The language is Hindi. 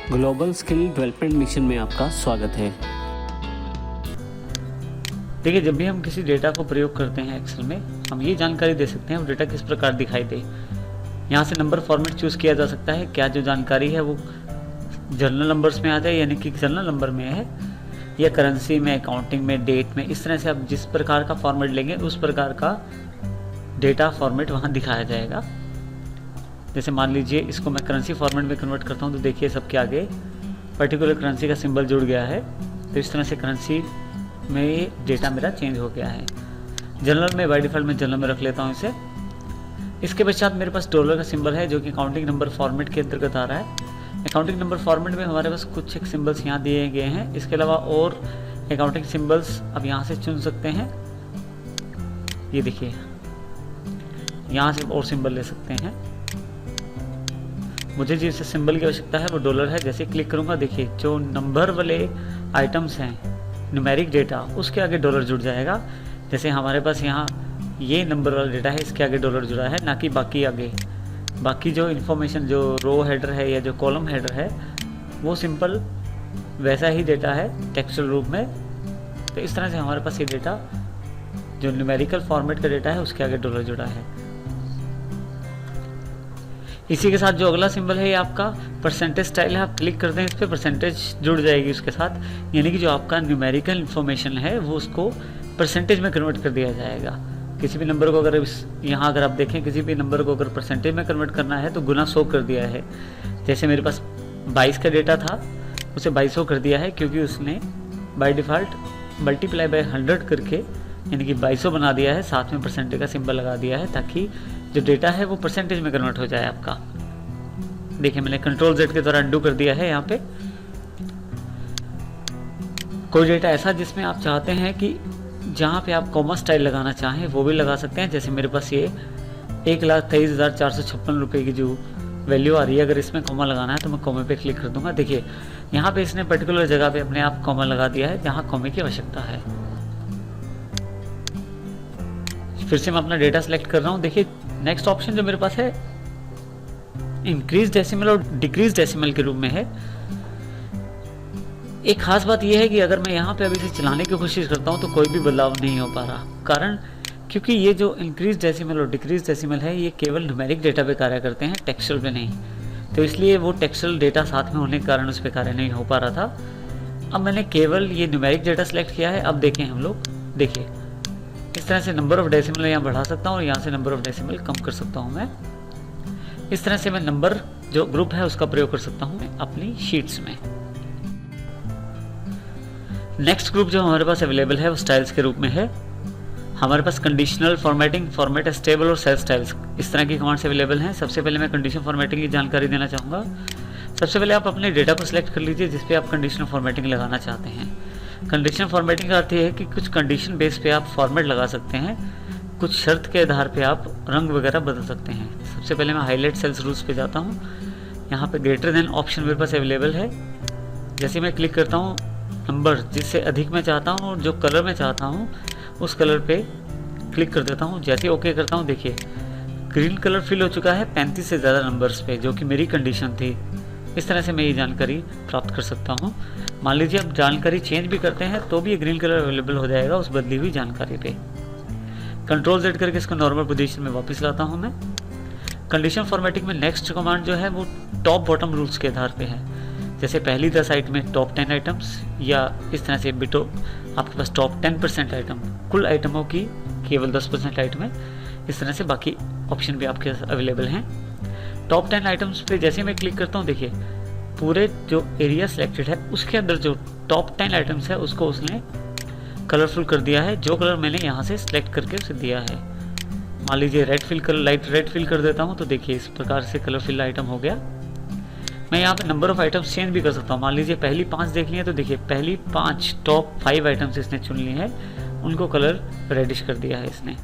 ग्लोबल स्किल डेवलपमेंट मिशन में आपका स्वागत है। देखिए, जब भी हम किसी डेटा को प्रयोग करते हैं एक्सेल में, हम ये जानकारी दे सकते हैं वो डेटा किस प्रकार दिखाई दे। यहाँ से नंबर फॉर्मेट चूज़ किया जा सकता है। क्या जो जानकारी है वो जर्नल नंबर्स में आ जाए, यानी कि जर्नल नंबर में है, या करेंसी में, अकाउंटिंग में, डेट में। इस तरह से आप जिस प्रकार का फॉर्मेट लेंगे उस प्रकार का डेटा फॉर्मेट वहाँ दिखाया जाएगा। जैसे मान लीजिए इसको मैं करेंसी फॉर्मेट में कन्वर्ट करता हूँ, तो देखिए सबके आगे पर्टिकुलर करेंसी का सिंबल जुड़ गया है। तो इस तरह से करेंसी में डेटा मेरा चेंज हो गया है। जनरल में बाय डिफ़ॉल्ट मैं जनरल में रख लेता हूँ इसे। इसके पश्चात मेरे पास डॉलर का सिंबल है जो कि अकाउंटिंग नंबर फॉर्मेट के अंतर्गत आ रहा है। अकाउंटिंग नंबर फॉर्मेट में हमारे पास कुछ एक सिंबल्स यहाँ दिए गए हैं। इसके अलावा और अकाउंटिंग सिंबल्स अब यहाँ से चुन सकते हैं। ये देखिए, यहाँ से और सिंबल ले सकते हैं। मुझे जिस सिंबल की आवश्यकता है वो डॉलर है। जैसे क्लिक करूँगा, देखिए जो नंबर वाले आइटम्स हैं, न्यूमेरिक डेटा, उसके आगे डॉलर जुड़ जाएगा। जैसे हमारे पास यहाँ ये नंबर वाला डेटा है, इसके आगे डॉलर जुड़ा है, ना कि बाकी आगे। बाकी जो इन्फॉर्मेशन, जो रो हेडर है या जो कॉलम हेडर है, वो सिंपल वैसा ही डेटा है टेक्सचुअल रूप में। तो इस तरह से हमारे पास ये डेटा जो न्यूमेरिकल फॉर्मेट का डेटा है उसके आगे डॉलर जुड़ा है। इसी के साथ जो अगला सिंबल है ये आपका परसेंटेज स्टाइल है। आप क्लिक करते हैं इस पर, परसेंटेज जुड़ जाएगी उसके साथ, यानी कि जो आपका न्यूमेरिकल इन्फॉर्मेशन है वो उसको परसेंटेज में कन्वर्ट कर दिया जाएगा। किसी भी नंबर को अगर यहाँ अगर आप देखें, किसी भी नंबर को अगर परसेंटेज में कन्वर्ट करना है तो गुना 100 कर दिया है। जैसे मेरे पास 22 का डेटा था, उसे 2200 कर दिया है, क्योंकि उसने बाय डिफ़ॉल्ट मल्टीप्लाई बाय 100 करके यानी कि 2200 बना दिया है, साथ में परसेंटेज का सिंबल लगा दिया है, ताकि जो डेटा है वो परसेंटेज में कन्वर्ट हो जाए आपका। देखिए, मैंने कंट्रोल Z के द्वारा अंडू कर दिया है। यहाँ पे कोई डेटा ऐसा जिसमें आप चाहते हैं कि जहाँ पे आप कॉमा स्टाइल लगाना चाहें वो भी लगा सकते हैं। जैसे मेरे पास ये 1,23,456 रुपये की जो वैल्यू आ रही है, अगर इसमें कॉमा लगाना है तो मैं कॉमे पे क्लिक कर दूंगा। देखिए यहाँ पे इसने पर्टिकुलर जगह पे अपने आप कॉमा लगा दिया है जहाँ कॉमे की आवश्यकता है। फिर से मैं अपना डेटा सेलेक्ट कर रहा हूँ। देखिए नेक्स्ट ऑप्शन जो मेरे पास है इंक्रीज डेसिमल और डिक्रीज डेसिमल के रूप में है। एक खास बात यह है कि अगर मैं यहाँ पे अभी से चलाने की कोशिश करता हूँ तो कोई भी बदलाव नहीं हो पा रहा। कारण क्योंकि ये जो इंक्रीज डेसिमल और डिक्रीज डेसिमल है ये केवल न्यूमेरिक डेटा पे कार्य करते हैं, टेक्सचुअल पे नहीं। तो इसलिए वो टेक्सचुअल डेटा साथ में होने के कारण उस पर कार्य नहीं हो पा रहा था। अब मैंने केवल ये न्यूमेरिक डेटा सेलेक्ट किया है। अब देखें हम लोग, देखिए इस तरह से नंबर ऑफ डेसिमल यहाँ बढ़ा सकता हूँ और यहाँ से नंबर ऑफ डेसिमल कम कर सकता हूँ मैं। इस तरह से मैं नंबर जो ग्रुप है उसका प्रयोग कर सकता हूँ अपनी शीट्स में। नेक्स्ट ग्रुप जो हमारे पास अवेलेबल है वो स्टाइल्स के रूप में है। हमारे पास कंडीशनल फॉर्मेटिंग, फॉर्मेट स्टेबल और सेल स्टाइल्स, इस तरह की कमांड्स अवेलेबल हैं। सबसे पहले मैं कंडीशनल फॉर्मेटिंग की जानकारी देना चाहूँगा। सबसे पहले आप अपने डेटा को सिलेक्ट कर लीजिए जिस पे आप कंडीशनल फॉर्मेटिंग लगाना चाहते हैं। कंडीशनल फॉर्मेटिंग का अर्थ ये है कि कुछ कंडीशन बेस पे आप फॉर्मेट लगा सकते हैं, कुछ शर्त के आधार पे आप रंग वगैरह बदल सकते हैं। सबसे पहले मैं हाईलाइट सेल्स रूल्स पे जाता हूँ। यहाँ पे ग्रेटर देन ऑप्शन मेरे पास अवेलेबल है। जैसे मैं क्लिक करता हूँ, नंबर जिससे अधिक मैं चाहता हूँ और जो कलर मैं चाहता हूँ उस कलर पे क्लिक कर देता हूँ। जैसे ओके करता हूँ, देखिए ग्रीन कलर फिल हो चुका है 35 से ज़्यादा नंबर्स पे, जो कि मेरी कंडीशन थी। इस तरह से मैं ये जानकारी प्राप्त कर सकता हूँ। मान लीजिए आप जानकारी चेंज भी करते हैं तो भी ये ग्रीन कलर अवेलेबल हो जाएगा उस बदली हुई जानकारी पे। कंट्रोल Z करके इसको नॉर्मल पोजीशन में वापस लाता हूँ मैं। कंडीशन फॉर्मेटिंग में नेक्स्ट कमांड जो है वो टॉप बॉटम रूल्स के आधार पे है। जैसे पहली 10 आइटम में टॉप 10 आइटम्स, या इस तरह से बिटो आपके पास टॉप 10% आइटम, कुल आइटमों की केवल 10% आइटम है। इस तरह से बाकी ऑप्शन भी आपके पास अवेलेबल हैं। टॉप 10 आइटम्स पे जैसे मैं क्लिक करता हूँ, देखिए पूरे जो एरिया सिलेक्टेड है उसके अंदर जो टॉप 10 आइटम्स है उसको उसने कलरफुल कर दिया है, जो कलर मैंने यहाँ से सिलेक्ट करके उसे दिया है। मान लीजिए रेड फिल कर, लाइट रेड फिल कर देता हूँ, तो देखिए इस प्रकार से कलरफुल आइटम हो गया। मैं यहाँ पे नंबर ऑफ आइटम्स चेंज भी कर सकता हूँ। मान लीजिए पहली 5 देख ली है, तो देखिए पहली 5 टॉप 5 आइटम्स इसने चुन ली है, उनको कलर रेडिश कर दिया है इसने।